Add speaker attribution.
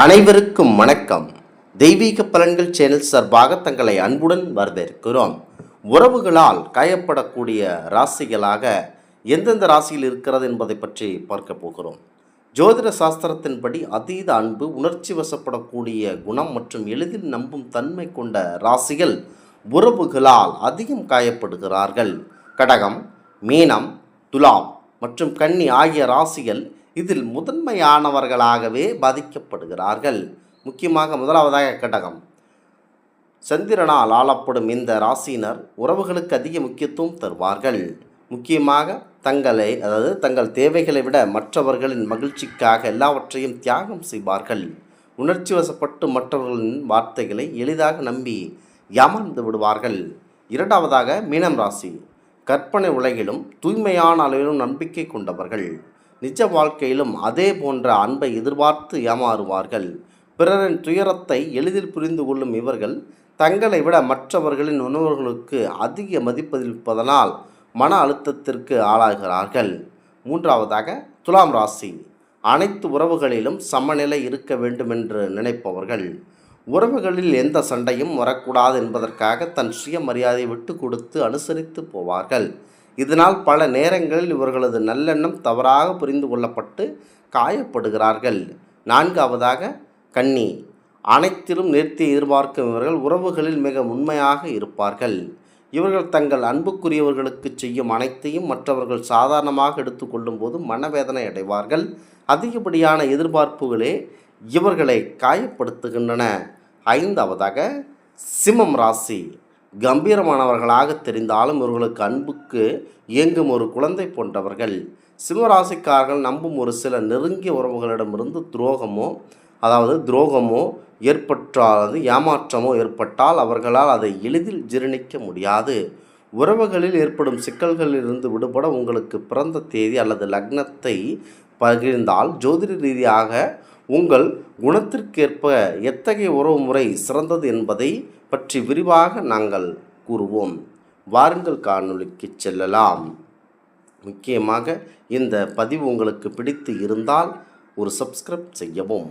Speaker 1: அனைவருக்கும் வணக்கம். தெய்வீக பலன்கள் சேனல் சார்பாக தங்களை அன்புடன் வரவேற்கிறோம். உறவுகளால் காயப்படக்கூடிய ராசிகளாக எந்தெந்த ராசியில் இருக்கிறது என்பதை பற்றி பார்க்க போகிறோம். ஜோதிட சாஸ்திரத்தின்படி அதீத அன்பு, உணர்ச்சி வசப்படக்கூடிய குணம் மற்றும் எளிதில் நம்பும் தன்மை கொண்ட ராசிகள் உறவுகளால் அதிகம் காயப்படுகிறார்கள். கடகம், மீனம், துலாம் மற்றும் கன்னி ஆகிய ராசிகள் இதில் முதன்மையானவர்களாகவே பாதிக்கப்படுகிறார்கள். முக்கியமாக முதலாவதாக கடகம். சந்திரனால் ஆளப்படும் இந்த ராசியினர் உறவுகளுக்கு அதிக முக்கியத்துவம் தருவார்கள். முக்கியமாக தங்கள் தேவைகளை விட மற்றவர்களின் மகிழ்ச்சிக்காக எல்லாவற்றையும் தியாகம் செய்வார்கள். உணர்ச்சி வசப்பட்டு மற்றவர்களின் வார்த்தைகளை எளிதாக நம்பி ஏமாந்து விடுவார்கள். இரண்டாவதாக மீனம் ராசி. கற்பனை உலகிலும் தூய்மையான அளவிலும் நம்பிக்கை கொண்டவர்கள். நிஜ வாழ்க்கையிலும் அதே போன்ற அன்பை எதிர்பார்த்து ஏமாறுவார்கள். பிறரின் துயரத்தை எளிதில் புரிந்து கொள்ளும் இவர்கள் தங்களை விட மற்றவர்களின் உணர்வுகளுக்கு அதிக மதிப்பளிப்பதனால் மன அழுத்தத்திற்கு ஆளாகிறார்கள். மூன்றாவதாக துலாம் ராசி. அனைத்து உறவுகளிலும் சமநிலை இருக்க வேண்டுமென்று நினைப்பவர்கள். உறவுகளில் எந்த சண்டையும் வரக்கூடாது என்பதற்காக தன் சுயமரியாதையை விட்டு கொடுத்து அனுசரித்து போவார்கள். இதனால் பல நேரங்களில் இவர்களது நல்லெண்ணம் தவறாக புரிந்து கொள்ளப்பட்டு காயப்படுகிறார்கள். நான்காவதாக கன்னி. அனைத்திலும் நேர்த்தியை எதிர்பார்க்கும் இவர்கள் உறவுகளில் மிக உண்மையாக இருப்பார்கள். இவர்கள் தங்கள் அன்புக்குரியவர்களுக்கு செய்யும் அனைத்தையும் மற்றவர்கள் சாதாரணமாக எடுத்துக்கொள்ளும் போது மனவேதனை அடைவார்கள். அதிகப்படியான எதிர்பார்ப்புகளே இவர்களை காயப்படுத்துகின்றன. ஐந்தாவதாக சிம்மம் ராசி. கம்பீரமானவர்களாக தெரிந்தாலும் இவர்களுக்கு அன்புக்கு இயங்கும் ஒரு குழந்தை போன்றவர்கள். சிம்மராசிக்காரர்கள் நம்பும் ஒரு சில நெருங்கிய உறவுகளிடமிருந்து துரோகமோ ஏற்பட்டால் ஏமாற்றமோ ஏற்பட்டால் அவர்களால் அதை எளிதில் ஜீரணிக்க முடியாது. உறவுகளில் ஏற்படும் சிக்கல்களிலிருந்து விடுபட உங்களுக்கு பிறந்த தேதி அல்லது லக்னத்தை பகிர்ந்தால் ஜோதிட ரீதியாக உங்கள் குணத்திற்கேற்ப எத்தகைய உறவு முறை சிறந்தது என்பதை பற்றி விரிவாக நாங்கள் கூறுவோம். வாருங்கள் காணொளிக்கு செல்லலாம். முக்கியமாக இந்த பதிவு உங்களுக்கு பிடித்து இருந்தால் ஒரு சப்ஸ்கிரைப் செய்யவும்.